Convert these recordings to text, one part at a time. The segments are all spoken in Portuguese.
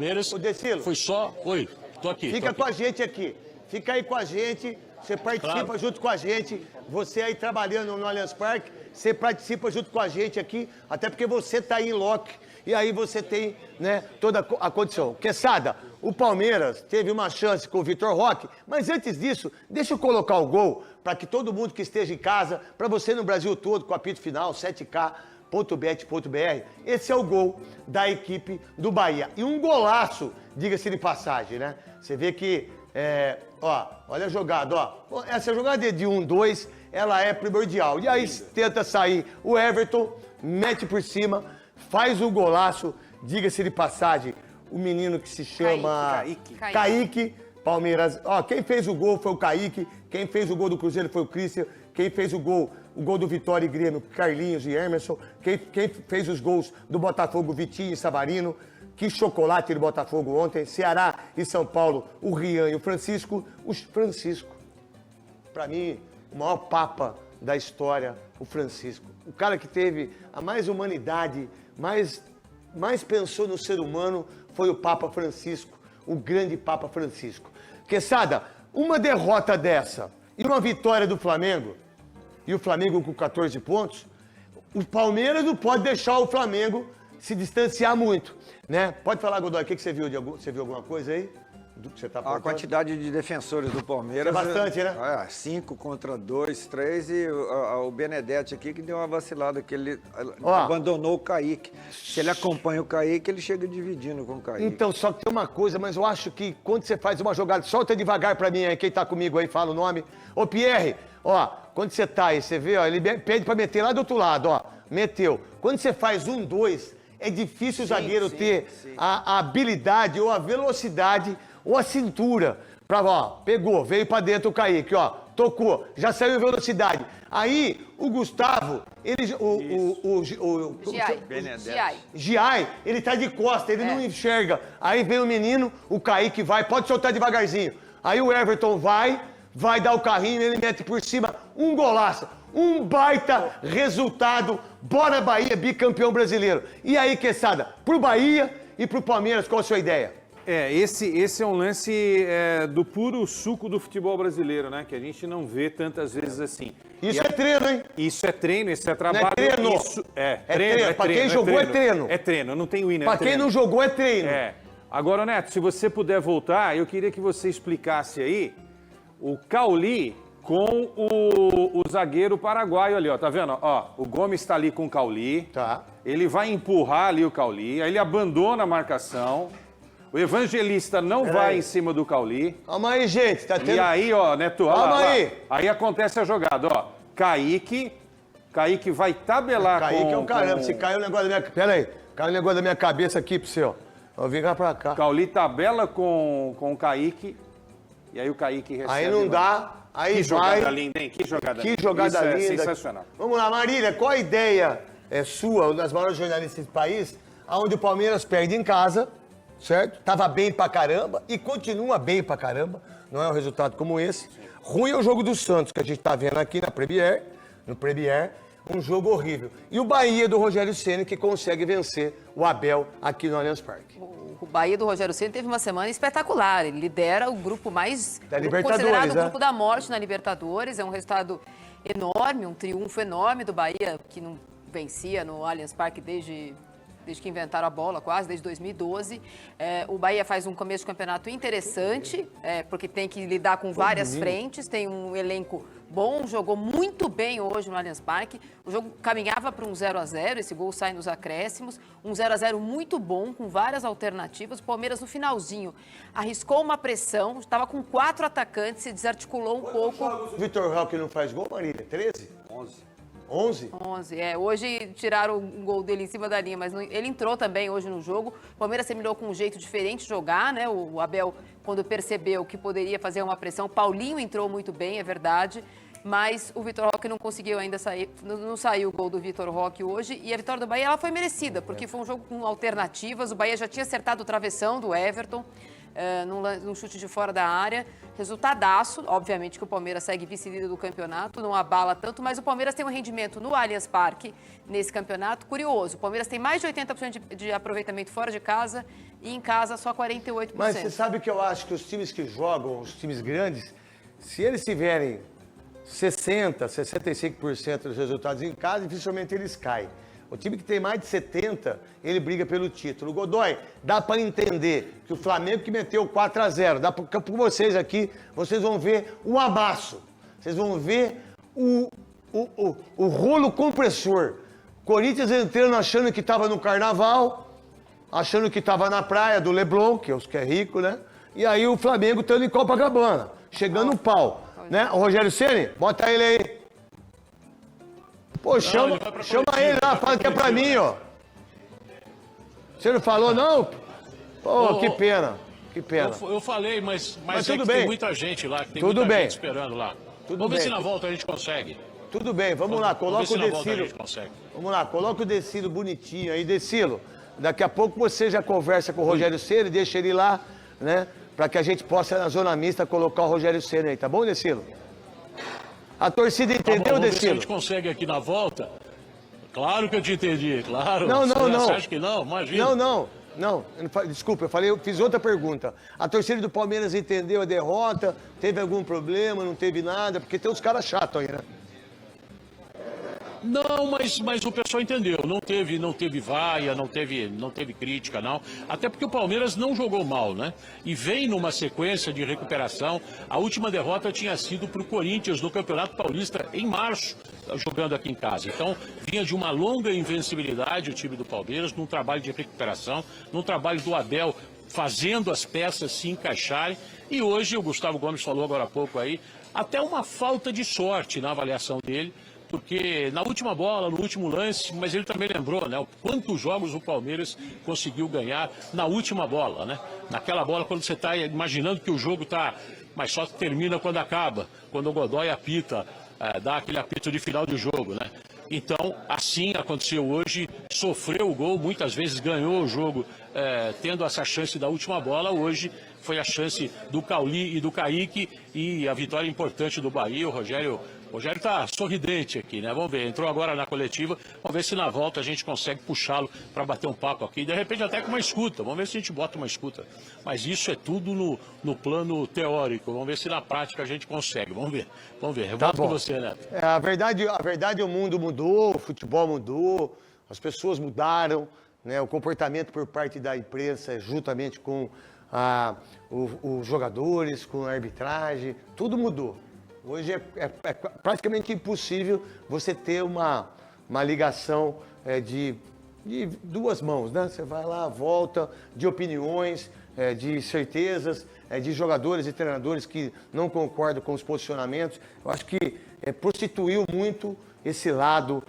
Palmeiras. Ô, Decilo. Foi só... Oi, tô aqui. Fica com a gente aqui. Fica aí com a gente. Você participa Claro. junto com a gente. Você aí trabalhando no Allianz Parque, você participa junto com a gente aqui, até porque você tá aí em loco. E aí você tem, né, toda a condição. Quesada, o Palmeiras teve uma chance com o Vitor Roque, mas antes disso, deixa eu colocar o gol para que todo mundo que esteja em casa, para você no Brasil todo, com o apito final, 7k.bet.br, esse é o gol da equipe do Bahia. E um golaço, diga-se de passagem, né? Você vê que, olha a jogada, ó. Essa jogada de 1-2, ela é primordial. E aí tenta sair o Everton, mete por cima, faz o golaço, diga-se de passagem, o menino que se chama Kaique, Palmeiras. Ó, quem fez o gol foi o Kaique, quem fez o gol do Cruzeiro foi o Christian, quem fez o gol do Vitória e Grêmio, Carlinhos e Emerson, quem fez os gols do Botafogo, Vitinho e Savarino. Que chocolate do Botafogo ontem, Ceará e São Paulo, o Rian e o Francisco. Para mim, o maior papa da história, o Francisco. O cara que teve a mais humanidade, mais pensou no ser humano, foi o Papa Francisco, o grande Papa Francisco. Quesada, uma derrota dessa e uma vitória do Flamengo, e o Flamengo com 14 pontos, o Palmeiras não pode deixar o Flamengo se distanciar muito, né? Pode falar, Godoy, o que você viu? Você viu alguma coisa aí? Do que você tá A quantidade de defensores do Palmeiras... É bastante, né? 5 contra 2, 3 e o Benedetti aqui que deu uma vacilada, que ele abandonou o Kaique. Se ele acompanha o Kaique, ele chega dividindo com o Kaique. Então, só que tem uma coisa, mas eu acho que quando você faz uma jogada, solta devagar pra mim aí, quem tá comigo aí, fala o nome. Ô, Pierre, quando você tá aí, você vê, ele pede pra meter lá do outro lado, meteu. Quando você faz 1-2, é difícil o zagueiro ter a habilidade ou a velocidade ou a cintura pra, pegou, veio pra dentro o Kaique, tocou, já saiu em velocidade. Aí, o Gustavo, Giai, ele tá de costa, ele não enxerga. Aí vem o menino, o Kaique vai, pode soltar devagarzinho. Aí o Everton vai dar o carrinho, ele mete por cima, um golaço. Um baita resultado. Bora Bahia, bicampeão brasileiro. E aí, Quesada, pro Bahia e pro Palmeiras, qual a sua ideia? Esse é um lance do puro suco do futebol brasileiro, né? Que a gente não vê tantas vezes assim. Isso é treino, hein? Isso é treino, isso é trabalho. Não é treino. Isso treino. Pra quem jogou, é treino. É treino, não tem win, Pra quem não jogou, é treino. Agora, Neto, se você puder voltar, eu queria que você explicasse aí o Cauli com o zagueiro paraguaio ali, tá vendo? O Gomes tá ali com o Cauli. Tá. Ele vai empurrar ali o Cauli, aí ele abandona a marcação. O Evangelista não vai em cima do Cauli. Calma aí, gente, tá tendo... E aí, Neto, calma aí. Aí acontece a jogada, Kaique vai tabelar Kaique é o caramba, se caiu o negócio da minha... Pera aí, caiu o negócio da minha cabeça aqui pro seu. Vou vir cá pra cá. Cauli tabela com o Kaique, e aí o Kaique recebe... Aí não dá... Aí que vai. Jogada linda, hein? Que jogada linda. Que jogada linda. Sensacional. Vamos lá, Marília, qual a ideia sua, uma das maiores jornalistas do país, onde o Palmeiras perde em casa, certo? Tava bem pra caramba e continua bem pra caramba. Não é um resultado como esse. Ruim é o jogo do Santos, que a gente tá vendo aqui no Premier. Um jogo horrível. E o Bahia do Rogério Ceni, que consegue vencer o Abel aqui no Allianz Parque. O Bahia do Rogério Ceni teve uma semana espetacular. Ele lidera o grupo mais... Da Libertadores, considerado o grupo da morte na Libertadores. É um resultado enorme, um triunfo enorme do Bahia, que não vencia no Allianz Parque desde que inventaram a bola, quase, desde 2012. O Bahia faz um começo de campeonato interessante, porque tem que lidar com várias frentes, tem um elenco bom, jogou muito bem hoje no Allianz Parque. O jogo caminhava para um 0-0, esse gol sai nos acréscimos. Um 0-0 muito bom, com várias alternativas. O Palmeiras, no finalzinho, arriscou uma pressão, estava com 4 atacantes, se desarticulou um pouco. O Vitor Roque não faz gol, Marília? 13? 11? 11, hoje tiraram um gol dele em cima da linha, mas ele entrou também hoje no jogo. O Palmeiras terminou com um jeito diferente de jogar, né? O Abel, quando percebeu que poderia fazer uma pressão, Paulinho entrou muito bem, é verdade, mas o Vitor Roque não conseguiu ainda sair, não saiu o gol do Vitor Roque hoje, e a vitória do Bahia ela foi merecida, porque foi um jogo com alternativas, o Bahia já tinha acertado o travessão do Everton, num chute de fora da área. Resultadaço, obviamente que o Palmeiras segue vice-líder do campeonato, não abala tanto, mas o Palmeiras tem um rendimento no Allianz Parque nesse campeonato curioso. O Palmeiras tem mais de 80% de aproveitamento fora de casa e em casa só 48%. Mas você sabe que eu acho que os times que jogam, os times grandes, se eles tiverem 60%, 65% dos resultados em casa, dificilmente eles caem. O time que tem mais de 70%, ele briga pelo título. Godoy, dá para entender que o Flamengo que meteu 4-0, dá para vocês aqui, vocês vão ver o amasso. Vocês vão ver o rolo compressor. Corinthians entrando achando que estava no carnaval, achando que estava na praia do Leblon, que é rico, né? E aí o Flamengo estando em Copacabana, chegando no pau. Né? O Rogério Ceni, bota ele aí. Pô, chama ele lá, fala que é pra mim, ó. Você não falou, não? Pô, que pena, que pena. Eu falei, mas tudo que bem. tem muita gente lá, que tem Tudo muita bem. gente esperando lá. Tudo Vamos ver bem. se na volta a gente consegue. Tudo bem, vamos lá, coloca Vamos ver o se na volta a Decilo. gente consegue. Vamos lá, coloca o Decilo bonitinho aí. Decilo, daqui a pouco você já conversa com o Rogério Ceni, deixa ele lá, né? Pra que a gente possa, na zona mista, colocar o Rogério Ceni aí, tá bom, Decilo? A torcida entendeu, Vamos ver se a Decilo? gente consegue aqui na volta. Claro que eu te entendi, claro. Não. Você acha que não? Imagina. Não. Desculpa, eu fiz outra pergunta. A torcida do Palmeiras entendeu a derrota? Teve algum problema? Não teve nada? Porque tem uns caras chatos aí, né? Não, mas o pessoal entendeu. Não teve vaia, não teve crítica, não. Até porque o Palmeiras não jogou mal, né? E vem numa sequência de recuperação. A última derrota tinha sido para o Corinthians no Campeonato Paulista em março, jogando aqui em casa. Então, vinha de uma longa invencibilidade o time do Palmeiras, num trabalho de recuperação, num trabalho do Abel fazendo as peças se encaixarem. E hoje, o Gustavo Gomes falou agora há pouco aí, até uma falta de sorte na avaliação dele, porque na última bola, no último lance, mas ele também lembrou, né, quantos jogos o Palmeiras conseguiu ganhar na última bola, né? Naquela bola quando você está imaginando que o jogo está, mas só termina quando acaba, quando o Godoy apita, dá aquele apito de final de jogo, né? Então, assim aconteceu hoje, sofreu o gol, muitas vezes ganhou o jogo, tendo essa chance da última bola. Hoje foi a chance do Cauli e do Kaique e a vitória importante do Bahia. O Rogério está sorridente aqui, né? Vamos ver, entrou agora na coletiva, vamos ver se na volta a gente consegue puxá-lo para bater um papo aqui, de repente até com uma escuta, vamos ver se a gente bota uma escuta. Mas isso é tudo no plano teórico, vamos ver se na prática a gente consegue, vamos ver. Eu volto com você, Neto. A verdade, o mundo mudou, o futebol mudou, as pessoas mudaram, né? O comportamento por parte da imprensa, juntamente com os jogadores, com a arbitragem, tudo mudou. Hoje é praticamente impossível você ter uma ligação de duas mãos, né? Você vai lá, volta, de opiniões, de certezas, de jogadores e treinadores que não concordam com os posicionamentos. Eu acho que prostituiu muito esse lado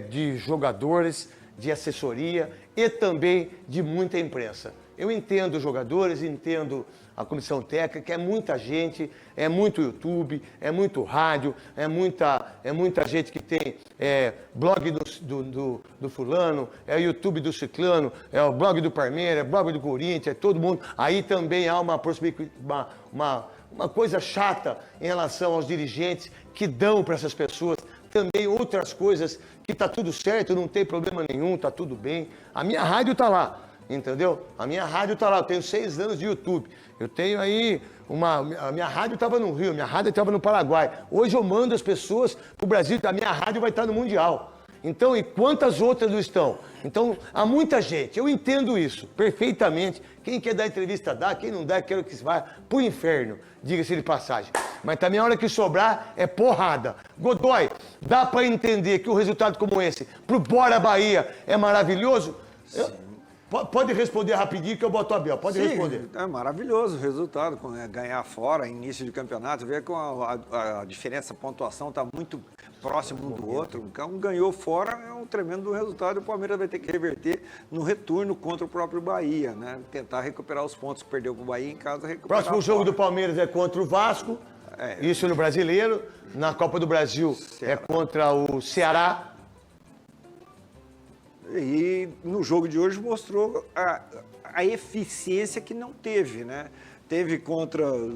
de jogadores, de assessoria e também de muita imprensa. Eu entendo os jogadores, entendo a comissão técnica, é muita gente, é muito YouTube, é muito rádio, é muita gente que tem blog do fulano, é YouTube do ciclano, é o blog do Palmeiras, é o blog do Corinthians, é todo mundo. Aí também há uma coisa chata em relação aos dirigentes que dão para essas pessoas também outras coisas que tá tudo certo, não tem problema nenhum, tá tudo bem. A minha rádio tá lá. Entendeu? A minha rádio tá lá, eu tenho 6 anos de YouTube. Eu tenho aí a minha rádio estava no Rio, minha rádio estava no Paraguai. Hoje eu mando as pessoas pro Brasil, a minha rádio vai estar no Mundial. Então, e quantas outras não estão? Então, há muita gente, eu entendo isso perfeitamente. Quem quer dar entrevista dá, quem não dá, quero que vá pro inferno, diga-se de passagem. Mas também a hora que sobrar é porrada. Godoy, dá para entender que um resultado como esse, pro Bora Bahia, é maravilhoso? Pode responder rapidinho que eu boto a Abel. Pode responder. É maravilhoso o resultado, ganhar fora, início de campeonato, ver que a diferença, a pontuação está muito próximo um do outro. Um ganhou fora, é um tremendo resultado e o Palmeiras vai ter que reverter no retorno contra o próprio Bahia, né? Tentar recuperar os pontos que perdeu para o Bahia em casa. Próximo jogo do Palmeiras é contra o Vasco, isso no Brasileiro. Na Copa do Brasil é contra o Ceará. E no jogo de hoje mostrou a eficiência que não teve, né? teve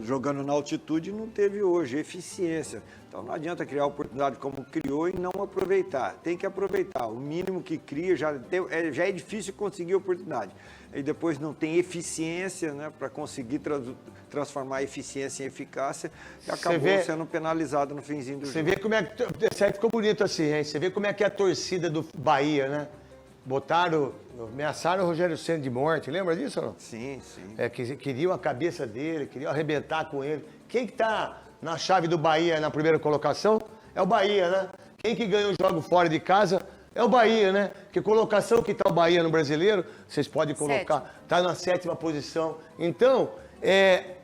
jogando na altitude e não teve hoje eficiência. Então não adianta criar oportunidade como criou e não aproveitar. Tem que aproveitar. O mínimo que cria já é difícil conseguir oportunidade. E depois não tem eficiência, né, para conseguir transformar a eficiência em eficácia e acabou sendo penalizado no finzinho do jogo. Você vê como é que... Isso aí ficou bonito assim, hein? Você vê como é que é a torcida do Bahia, né? Ameaçaram o Rogério Ceni de morte, lembra disso ou não? Sim, sim. Queriam a cabeça dele, queriam arrebentar com ele. Quem que tá na chave do Bahia na primeira colocação? É o Bahia, né? Quem que ganha o jogo fora de casa é o Bahia, né? Que colocação que tá o Bahia no Brasileiro, vocês podem colocar, tá na 7ª posição. Então,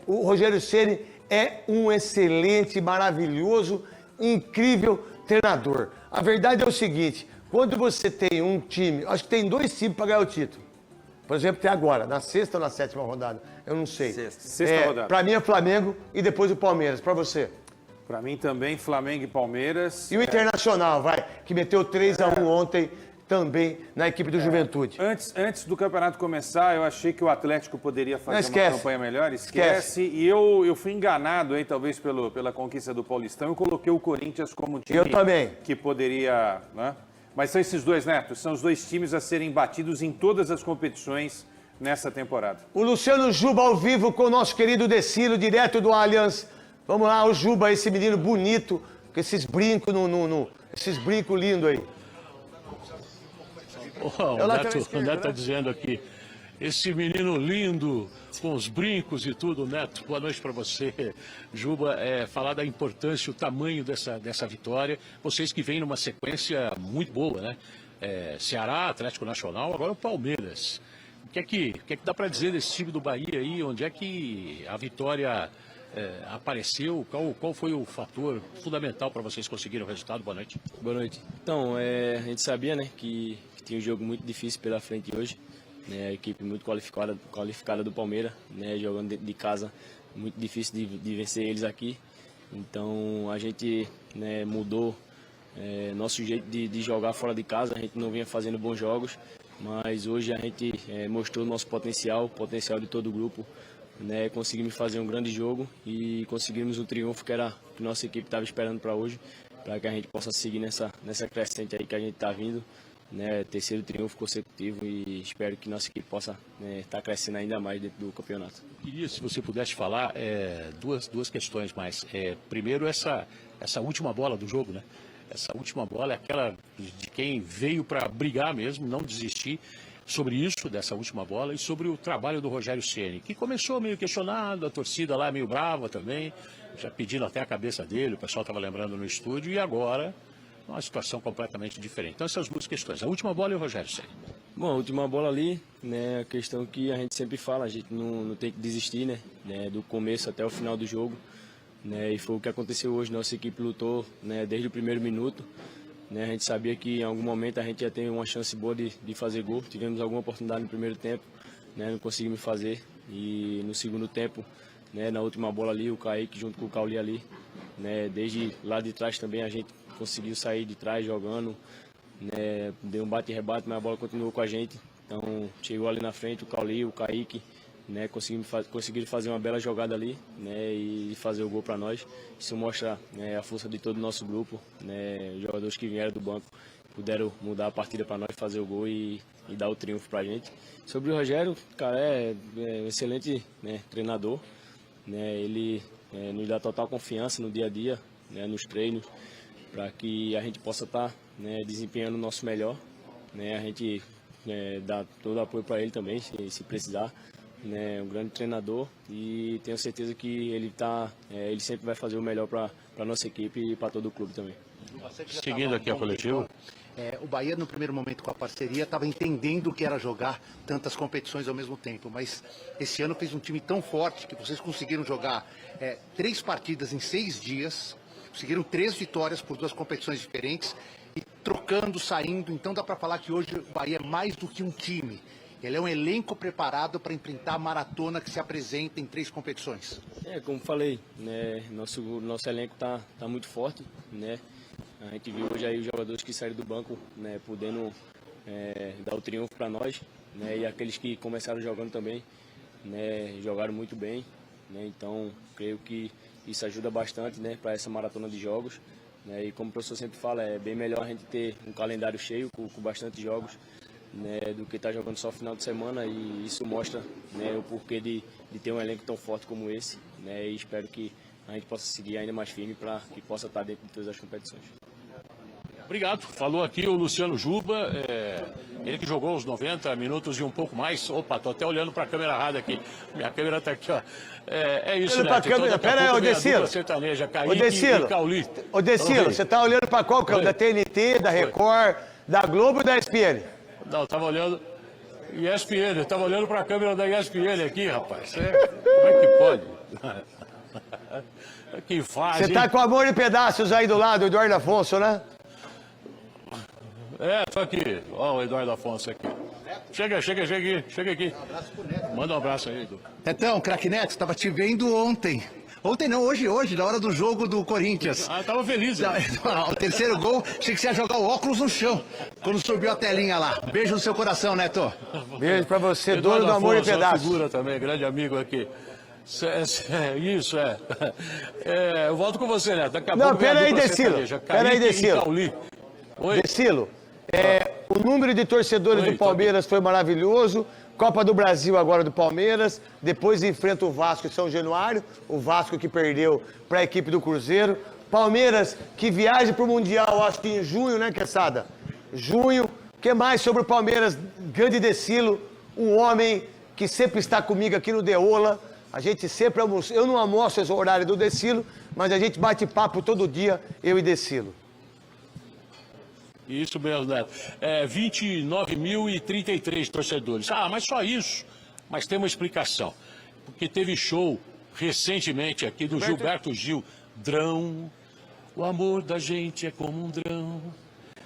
o Rogério Ceni é um excelente, maravilhoso, incrível treinador. A verdade é o seguinte, quando você tem um time, acho que tem 2 times para ganhar o título. Por exemplo, tem agora, na 6ª ou na 7ª rodada, eu não sei. Sexta rodada. Para mim é Flamengo e depois o Palmeiras. Para você? Para mim também, Flamengo e Palmeiras. E o Internacional, que meteu 3-1 ontem também na equipe do Juventude. Antes do campeonato começar, eu achei que o Atlético poderia fazer uma campanha melhor. Esquece. E eu fui enganado aí, talvez pela conquista do Paulistão. Eu coloquei o Corinthians como time eu também. Que poderia... Né? Mas são esses dois, Neto, são os 2 times a serem batidos em todas as competições nessa temporada. O Luciano Juba ao vivo com o nosso querido Decilo, direto do Allianz. Vamos lá, o Juba, esse menino bonito, com esses brincos esses brincos lindos aí. O Neto está dizendo aqui, esse menino lindo, com os brincos e tudo, Neto, boa noite para você. Juba, falar da importância, o tamanho dessa vitória, vocês que vêm numa sequência muito boa, né? Ceará, Atlético Nacional, agora o Palmeiras. O que é que dá para dizer desse time do Bahia aí, onde é que a vitória apareceu? Qual foi o fator fundamental para vocês conseguirem o resultado? Boa noite. Boa noite. Então, a gente sabia, né, que tinha um jogo muito difícil pela frente hoje. Né, a equipe muito qualificada do Palmeiras, né, jogando dentro de casa, muito difícil de vencer eles aqui. Então a gente, né, mudou nosso jeito de jogar fora de casa. A gente não vinha fazendo bons jogos, mas hoje a gente mostrou nosso potencial, o potencial de todo o grupo. Né, conseguimos fazer um grande jogo e conseguimos um triunfo que era que nossa equipe estava esperando para hoje, para que a gente possa seguir nessa crescente aí que a gente está vindo. Né, 3º triunfo consecutivo e espero que nossa equipe possa estar crescendo ainda mais dentro do campeonato. Queria, se você pudesse falar, duas questões mais. Primeiro, essa última bola do jogo, né? Essa última bola é aquela de quem veio para brigar mesmo, não desistir. Sobre isso, dessa última bola, e sobre o trabalho do Rogério Ceni, que começou meio questionado, a torcida lá meio brava também, já pedindo até a cabeça dele, o pessoal estava lembrando no estúdio, e agora... uma situação completamente diferente. Então, essas 2 questões. A última bola e o Rogério Ceni. Bom, a última bola ali, né, a questão que a gente sempre fala, a gente não tem que desistir, né, do começo até o final do jogo. Né, e foi o que aconteceu hoje. Nossa equipe lutou, né, desde o primeiro minuto. Né, a gente sabia que em algum momento a gente ia ter uma chance boa de fazer gol. Tivemos alguma oportunidade no primeiro tempo, né, não conseguimos fazer. E no segundo tempo, né, na última bola ali, o Kaique junto com o Cauli ali, né, desde lá de trás também a gente conseguiu sair de trás jogando, né, deu um bate e rebate, mas a bola continuou com a gente. Então chegou ali na frente o Cauli, o Kaique, né, conseguiram fazer uma bela jogada ali, né, e fazer o gol para nós. Isso mostra, né, a força de todo o nosso grupo, né, os jogadores que vieram do banco puderam mudar a partida para nós, fazer o gol e dar o triunfo para a gente. Sobre o Rogério, cara, é um excelente, né, treinador, né, ele nos dá total confiança no dia a dia, né, nos treinos, para que a gente possa estar, né, desempenhando o nosso melhor. Né, a gente dá todo o apoio para ele também, se precisar. Né, um grande treinador e tenho certeza que ele sempre vai fazer o melhor para a nossa equipe e para todo o clube também. Seguindo aqui a coletiva. O Bahia, no primeiro momento com a parceria, estava entendendo o que era jogar tantas competições ao mesmo tempo, mas esse ano fez um time tão forte que vocês conseguiram jogar 3 partidas em 6 dias, conseguiram 3 vitórias por 2 competições diferentes e trocando, saindo. Então dá para falar que hoje o Bahia é mais do que um time. Ele é um elenco preparado para enfrentar a maratona que se apresenta em 3 competições. Como falei, né, nosso elenco tá muito forte, né? A gente viu hoje aí os jogadores que saíram do banco, né, podendo dar o triunfo para nós, né? E aqueles que começaram jogando também, né, jogaram muito bem. né? Então, creio que isso ajuda bastante, né, para essa maratona de jogos, né? E como o professor sempre fala, é bem melhor a gente ter um calendário cheio com bastante jogos, né, do que estar jogando só final de semana, e isso mostra, né, o porquê de ter um elenco tão forte como esse, né? E espero que a gente possa seguir ainda mais firme para que possa estar dentro de todas as competições. Obrigado. Falou aqui o Luciano Juba, ele que jogou os 90 minutos e um pouco mais. Opa, tô até olhando para a câmera errada aqui. Minha câmera tá aqui, ó. É isso, Olhando né? pra câmera. Pera aí, ô Decilo. Ô Decilo, ô Decilo, você tá olhando para qual câmera? Da TNT, da Record, da Globo ou da ESPN? Não, eu tava olhando ESPN, eu tava olhando para a câmera da ESPN aqui, rapaz. Como é que pode? Que faz, Você tá com Amor em Pedaços aí do lado, Eduardo Afonso, né? Tô aqui. Ó, o Eduardo Afonso aqui. Chega aqui. Manda um abraço aí, Edu. Netão, craque Neto, tava te vendo ontem. Ontem não, hoje, na hora do jogo do Corinthians. Tava feliz. Né? O terceiro gol, achei que você ia jogar o óculos no chão, quando subiu a telinha lá. Beijo no seu coração, Neto. Beijo pra você, Eduardo dono do Amor em Afonso, Pedaços. figura também, grande amigo aqui. Isso. Eu volto com você, Neto. Daqui a Não, pouco vem a pera aí, dupla Decilo. sertaneja, Pera aí, Kaique e Decilo. Cauli. Oi. Decilo, o número de torcedores Oi, do Palmeiras foi maravilhoso. Copa do Brasil agora do Palmeiras. Depois enfrenta o Vasco em São Januário. O Vasco que perdeu para a equipe do Cruzeiro. Palmeiras que viaja para o Mundial, acho que em junho, né, Quesada? Junho. O que mais sobre o Palmeiras? Grande Decilo, um homem que sempre está comigo aqui no Deola. A gente sempre almoça. Eu não almoço esse horário do Decilo, mas a gente bate papo todo dia, eu e Decilo. Isso mesmo, Neto. 29.033 torcedores. Mas só isso. Mas tem uma explicação. Porque teve show recentemente aqui do Gilberto Gil. Drão, o amor da gente é como um drão.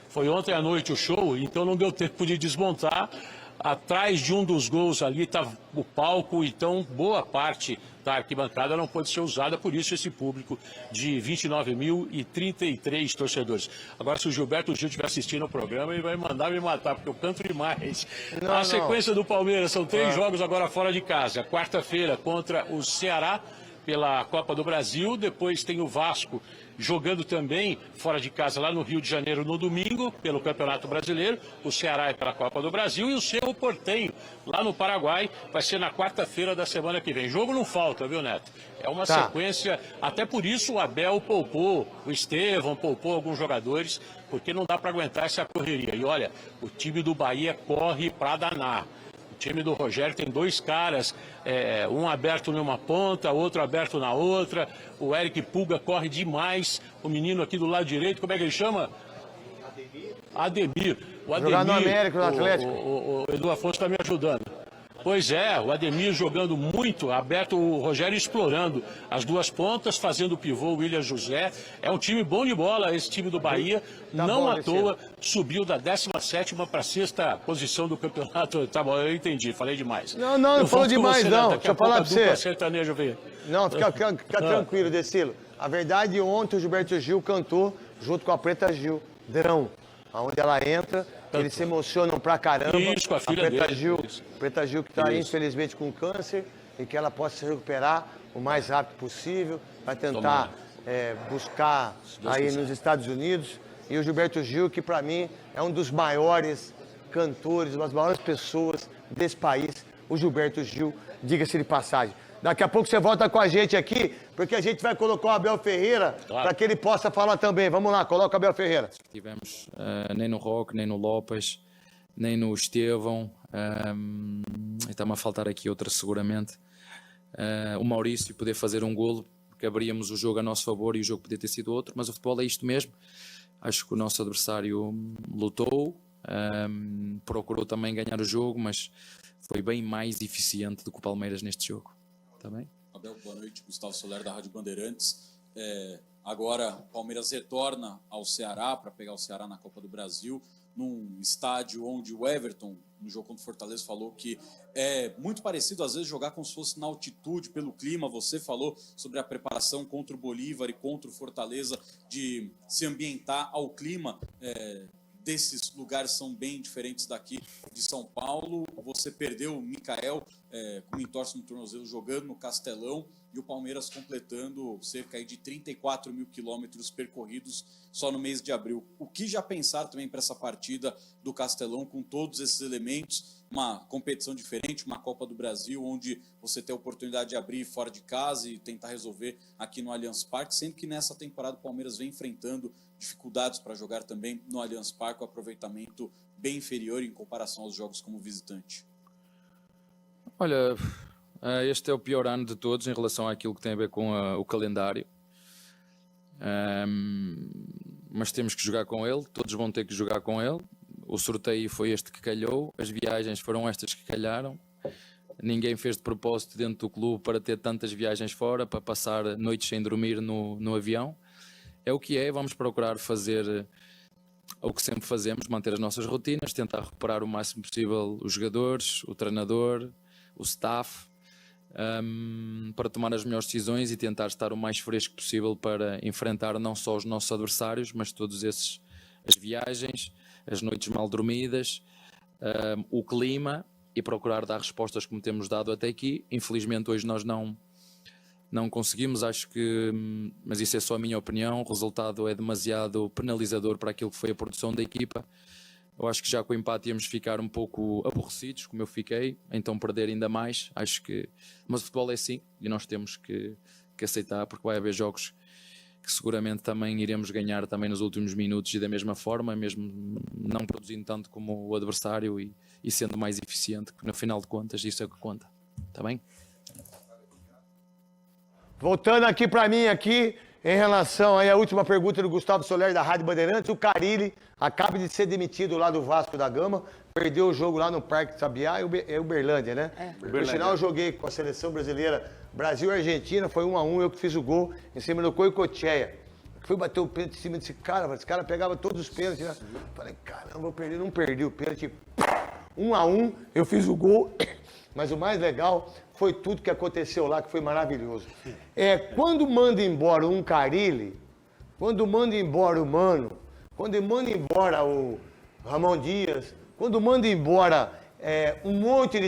Foi ontem à noite o show, então não deu tempo de desmontar. Atrás de um dos gols ali estava o palco, então boa parte da arquibancada não pôde ser usada, por isso esse público de 29.033 torcedores. Agora, se o Gilberto Gil estiver assistindo o programa, ele vai mandar me matar, porque eu canto demais. A sequência do Palmeiras, são 3 jogos agora fora de casa. Quarta-feira contra o Ceará pela Copa do Brasil, depois tem o Vasco jogando também fora de casa lá no Rio de Janeiro no domingo, pelo Campeonato Brasileiro. O Ceará é pela Copa do Brasil e o Cerro Porteño, lá no Paraguai, vai ser na quarta-feira da semana que vem. Jogo não falta, viu, Neto? É uma sequência, até por isso o Abel poupou, o Estevão poupou alguns jogadores, porque não dá para aguentar essa correria. E olha, o time do Bahia corre para danar. O time do Rogério tem 2 caras, um aberto numa ponta, outro aberto na outra. O Eric Pulga corre demais. O menino aqui do lado direito, como é que ele chama? Ademir. O Ademir. Jogar no América, no Atlético. O Edu Afonso está me ajudando. Pois é, o Ademir jogando muito, aberto, o Rogério explorando as 2 pontas, fazendo o pivô, o William José. É um time bom de bola, esse time do Bahia. Não à toa, subiu da 17ª para a 6ª posição do campeonato. Tá bom, eu entendi, falei demais. Não falou demais, não. Deixa eu falar para você. Sertaneja vem. Não, fica tranquilo, Decilo. A verdade, ontem o Gilberto Gil cantou junto com a Preta Gil, Drão. Onde ela entra, eles se emocionam pra caramba. Isso, com a filha Preta dele. Gil, Isso. Preta Gil que está infelizmente com câncer e que ela possa se recuperar o mais rápido possível. Vai tentar buscar aí nos Estados Unidos. E o Gilberto Gil, que para mim é um dos maiores cantores, uma das maiores pessoas desse país, o Gilberto Gil, diga-se de passagem. Daqui a pouco você volta com a gente aqui, porque a gente vai colocar o Abel Ferreira para que ele possa falar também. Vamos lá, coloca o Abel Ferreira. Tivemos nem no Roque, nem no Lopes, nem no Estevão. Está-me a faltar aqui outra seguramente. O Maurício poder fazer um golo, porque abríamos o jogo a nosso favor e o jogo podia ter sido outro, mas o futebol é isto mesmo. Acho que o nosso adversário lutou, procurou também ganhar o jogo, mas foi bem mais eficiente do que o Palmeiras neste jogo. Tá bem? Abel, boa noite. Gustavo Soler, da Rádio Bandeirantes. Agora o Palmeiras retorna ao Ceará para pegar o Ceará na Copa do Brasil, num estádio onde o Everton, no jogo contra o Fortaleza, falou que é muito parecido, às vezes, jogar como se fosse na altitude, pelo clima. Você falou sobre a preparação contra o Bolívar e contra o Fortaleza, de se ambientar ao clima. Desses lugares são bem diferentes daqui de São Paulo. Você perdeu o Mikael com entorse no tornozelo, jogando no Castelão, e o Palmeiras completando cerca aí de 34 mil quilômetros percorridos só no mês de abril. O que já pensar também para essa partida do Castelão com todos esses elementos, uma competição diferente, uma Copa do Brasil, onde você tem a oportunidade de abrir fora de casa e tentar resolver aqui no Allianz Parque, sendo que nessa temporada o Palmeiras vem enfrentando dificuldades para jogar também no Allianz Parque, o aproveitamento bem inferior em comparação aos jogos como visitante. Olha, este é o pior ano de todos em relação àquilo que tem a ver com o calendário. Mas temos que jogar com ele, todos vão ter que jogar com ele. O sorteio foi este que calhou, as viagens foram estas que calharam. Ninguém fez de propósito dentro do clube para ter tantas viagens fora, para passar noites sem dormir no avião. É o que é, vamos procurar fazer o que sempre fazemos, manter as nossas rotinas, tentar recuperar o máximo possível os jogadores, o treinador, o staff, para tomar as melhores decisões e tentar estar o mais fresco possível para enfrentar não só os nossos adversários, mas todos esses, as viagens, as noites mal dormidas, o clima, e procurar dar respostas como temos dado até aqui. Infelizmente hoje nós não conseguimos, acho que, mas isso é só a minha opinião, o resultado é demasiado penalizador para aquilo que foi a produção da equipa. Eu acho que já com o empate íamos ficar um pouco aborrecidos, como eu fiquei, então perder ainda mais, acho que... Mas o futebol é assim, e nós temos que aceitar, porque vai haver jogos que seguramente também iremos ganhar também nos últimos minutos e da mesma forma, mesmo não produzindo tanto como o adversário e sendo mais eficiente, porque no final de contas isso é o que conta, está bem? Voltando aqui para mim, aqui, em relação aí à última pergunta do Gustavo Soler, da Rádio Bandeirantes, o Carille acaba de ser demitido lá do Vasco da Gama, perdeu o jogo lá no Parque Sabiá, é Uberlândia, né? No final eu joguei com a seleção brasileira, Brasil e Argentina, foi 1-1, eu que fiz o gol em cima do Coicocheia. Fui bater o pênalti em cima desse cara, esse cara pegava todos os pênaltis, né? Falei, caramba, vou perder, não perdi o pênalti. 1-1, eu fiz o gol, mas o mais legal foi tudo que aconteceu lá, que foi maravilhoso. Quando manda embora um Carille, quando manda embora o Mano, quando manda embora o Ramon Dias, quando manda embora um monte de